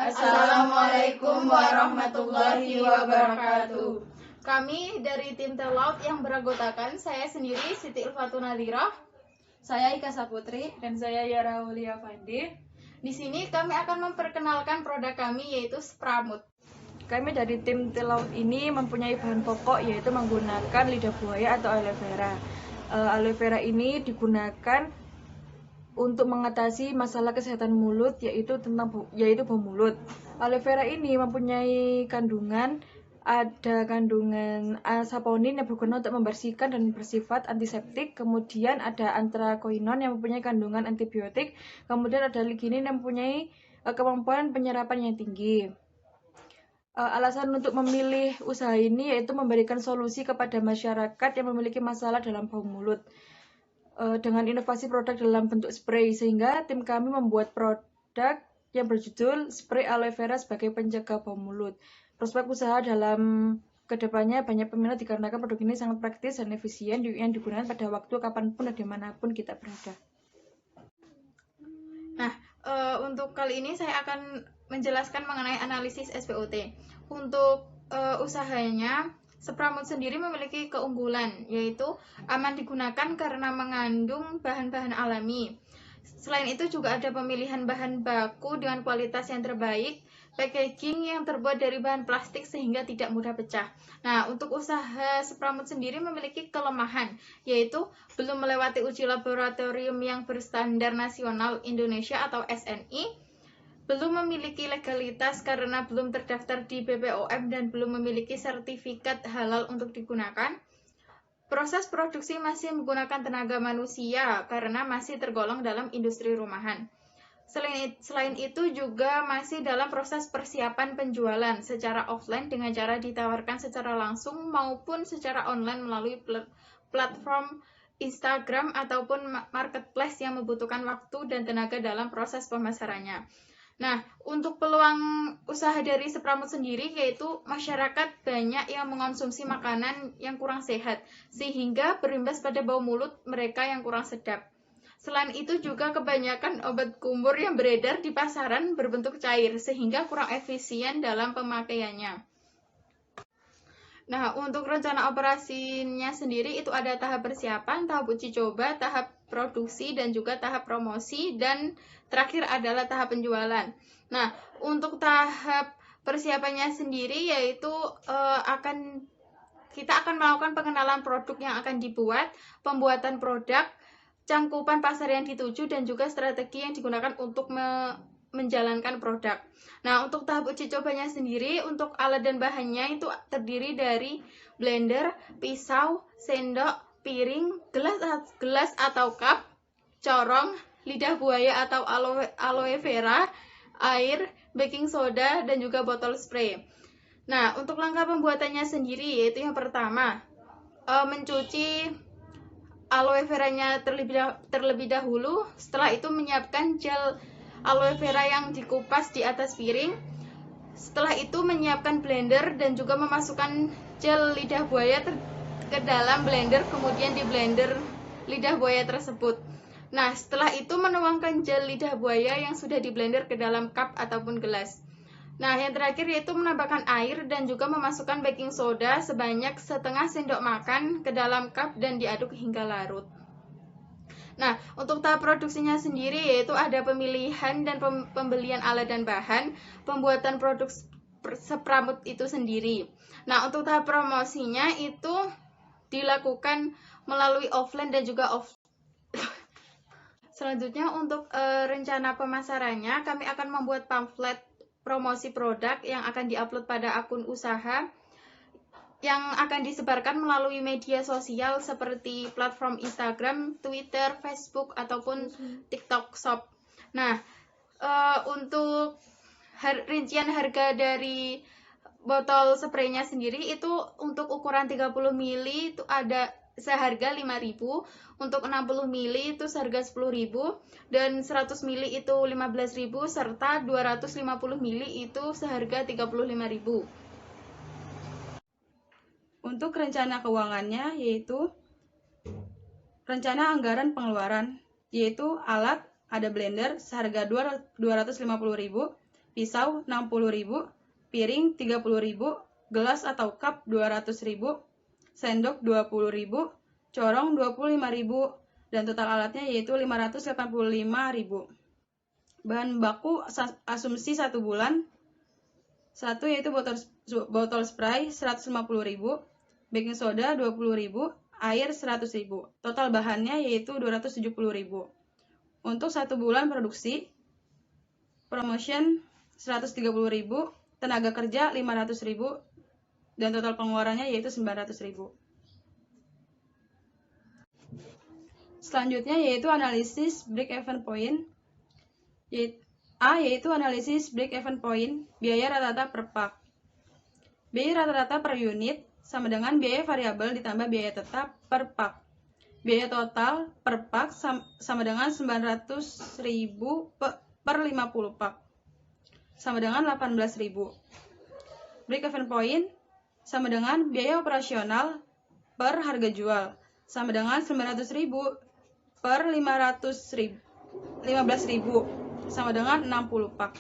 Assalamualaikum warahmatullahi wabarakatuh. Kami dari tim Telaut yang beranggotakan saya sendiri Siti Ilfatun Nadhirah, Saya Ika Saputri, dan saya Yara Aulia Fandi. Di sini kami akan memperkenalkan produk kami yaitu Spramut. Kami dari tim Telaut ini mempunyai bahan pokok yaitu menggunakan lidah buaya atau aloe vera. Aloe vera ini digunakan untuk mengatasi masalah kesehatan mulut yaitu bau mulut. Aloe vera ini mempunyai kandungan saponin yang berguna untuk membersihkan dan bersifat antiseptik. Kemudian ada anthraquinone yang mempunyai kandungan antibiotik. Kemudian ada lignin yang mempunyai kemampuan penyerapan yang tinggi. Alasan untuk memilih usaha ini yaitu memberikan solusi kepada masyarakat yang memiliki masalah dalam bau mulut dengan inovasi produk dalam bentuk spray, sehingga tim kami membuat produk yang berjudul spray aloe vera sebagai pencegah bau mulut. Prospek usaha dalam kedepannya banyak peminat dikarenakan produk ini sangat praktis dan efisien yang digunakan pada waktu kapanpun dan dimanapun kita berada. Nah, untuk kali ini saya akan menjelaskan mengenai analisis SPOT. Untuk usahanya, Spramut sendiri memiliki keunggulan, yaitu aman digunakan karena mengandung bahan-bahan alami. Selain itu juga ada pemilihan bahan baku dengan kualitas yang terbaik, packaging yang terbuat dari bahan plastik sehingga tidak mudah pecah. Nah, untuk usaha Spramut sendiri memiliki kelemahan, yaitu belum melewati uji laboratorium yang berstandar nasional Indonesia atau SNI, belum memiliki legalitas karena belum terdaftar di BPOM dan belum memiliki sertifikat halal untuk digunakan. Proses produksi masih menggunakan tenaga manusia karena masih tergolong dalam industri rumahan. Selain itu juga masih dalam proses persiapan penjualan secara offline dengan cara ditawarkan secara langsung maupun secara online melalui platform Instagram ataupun marketplace yang membutuhkan waktu dan tenaga dalam proses pemasarannya. Nah, untuk peluang usaha dari Spramut sendiri yaitu masyarakat banyak yang mengonsumsi makanan yang kurang sehat sehingga berimbas pada bau mulut mereka yang kurang sedap. Selain itu juga kebanyakan obat kumur yang beredar di pasaran berbentuk cair sehingga kurang efisien dalam pemakaiannya. Nah, untuk rencana operasinya sendiri itu ada tahap persiapan, tahap uji coba, tahap produksi, dan juga tahap promosi, dan terakhir adalah tahap penjualan. Nah, untuk tahap persiapannya sendiri yaitu kita akan melakukan pengenalan produk yang akan dibuat, pembuatan produk, cangkupan pasar yang dituju, dan juga strategi yang digunakan untuk menjalankan produk. Nah, untuk tahap uji cobanya sendiri, untuk alat dan bahannya itu terdiri dari blender, pisau, sendok, piring, gelas atau cup, corong, lidah buaya atau aloe vera, air, baking soda, dan juga botol spray. Nah, untuk langkah pembuatannya sendiri yaitu yang pertama, mencuci aloe veranya terlebih dahulu. Setelah itu menyiapkan gel aloe vera yang dikupas di atas piring. Setelah itu menyiapkan blender dan juga memasukkan gel lidah buaya ke dalam blender, kemudian di blender lidah buaya tersebut. Nah, setelah itu menuangkan gel lidah buaya yang sudah di blender ke dalam cup ataupun gelas. Nah, yang terakhir yaitu menambahkan air dan juga memasukkan baking soda sebanyak setengah sendok makan ke dalam cup dan diaduk hingga larut. Nah, untuk tahap produksinya sendiri yaitu ada pemilihan dan pembelian alat dan bahan, pembuatan produk Spramut itu sendiri. Nah, untuk tahap promosinya itu dilakukan melalui offline dan juga Selanjutnya untuk rencana pemasarannya, kami akan membuat pamflet promosi produk yang akan diupload pada akun usaha yang akan disebarkan melalui media sosial seperti platform Instagram, Twitter, Facebook, ataupun TikTok Shop. Nah, untuk rincian harga dari botol spraynya sendiri itu untuk ukuran 30 ml itu ada seharga 5.000, untuk 60 ml itu seharga 10.000, dan 100 ml itu 15.000, serta 250 ml itu seharga 35.000. Untuk rencana keuangannya yaitu rencana anggaran pengeluaran, yaitu alat ada blender seharga 250.000, pisau 60.000, piring 30.000, gelas atau cup 200.000, sendok 20.000, corong 25.000, dan total alatnya yaitu 585.000. Bahan baku asumsi 1 bulan. 1 yaitu botol spray 150.000, baking soda 20.000, air 100.000. Total bahannya yaitu 270.000. Untuk 1 bulan produksi, promotion 130.000, tenaga kerja 500.000, dan total pengeluarannya yaitu 900.000. Selanjutnya yaitu analisis break-even point. A yaitu analisis break-even point, biaya rata-rata per pak. Biaya rata-rata per unit sama dengan biaya variabel ditambah biaya tetap per pak. Biaya total per pak sama dengan 900.000 per 50 pak, sama dengan 18.000. Break-even point sama dengan biaya operasional per harga jual, sama dengan 900.000 per 15.000, sama dengan 60 pak.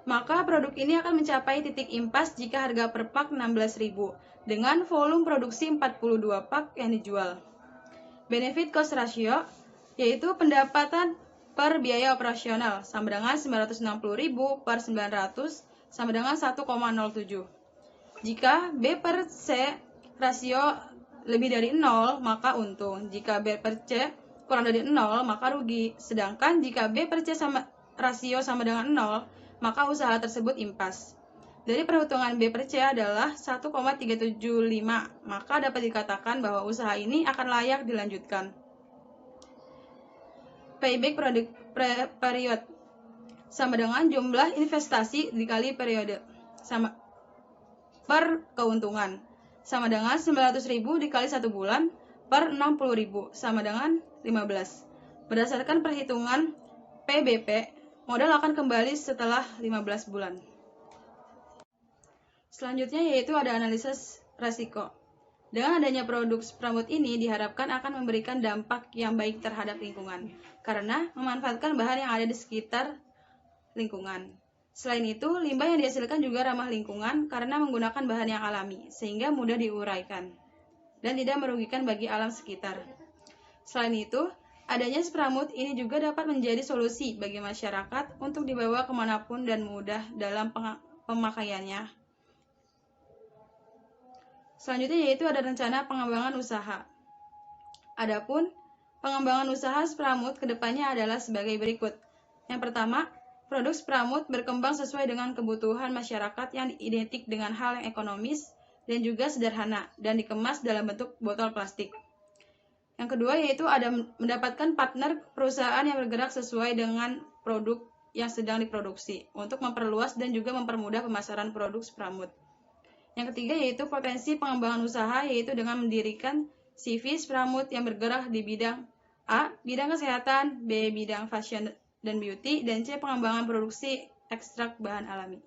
Maka produk ini akan mencapai titik impas jika harga per pak 16.000 dengan volume produksi 42 pak yang dijual. Benefit cost ratio yaitu pendapatan per biaya operasional sama dengan 960.000 per 900 sama dengan 1,07. Jika B per C rasio lebih dari 0 maka untung. Jika B per C kurang dari 0 maka rugi. Sedangkan jika B per C rasio sama dengan 0 maka usaha tersebut impas. Dari perhitungan B per C adalah 1,375, maka dapat dikatakan bahwa usaha ini akan layak dilanjutkan. Payback period sama dengan jumlah investasi dikali periode sama per keuntungan sama dengan 900.000 dikali 1 bulan per 60.000 sama dengan 15. Berdasarkan perhitungan PBP, modal akan kembali setelah 15 bulan. Selanjutnya yaitu ada analisis resiko. Dengan adanya produk Spramut ini diharapkan akan memberikan dampak yang baik terhadap lingkungan, karena memanfaatkan bahan yang ada di sekitar lingkungan. Selain itu, limbah yang dihasilkan juga ramah lingkungan karena menggunakan bahan yang alami, sehingga mudah diuraikan dan tidak merugikan bagi alam sekitar. Selain itu, adanya Spramut ini juga dapat menjadi solusi bagi masyarakat untuk dibawa kemanapun dan mudah dalam pemakaiannya. Selanjutnya yaitu ada rencana pengembangan usaha. Adapun pengembangan usaha Spramut kedepannya adalah sebagai berikut. Yang pertama, produk Spramut berkembang sesuai dengan kebutuhan masyarakat yang identik dengan hal yang ekonomis dan juga sederhana dan dikemas dalam bentuk botol plastik. Yang kedua yaitu ada mendapatkan partner perusahaan yang bergerak sesuai dengan produk yang sedang diproduksi untuk memperluas dan juga mempermudah pemasaran produk Spramut. Yang ketiga yaitu potensi pengembangan usaha yaitu dengan mendirikan CV Spramut yang bergerak di bidang A. Bidang kesehatan, B. Bidang fashion dan beauty, dan C. Pengembangan produksi ekstrak bahan alami.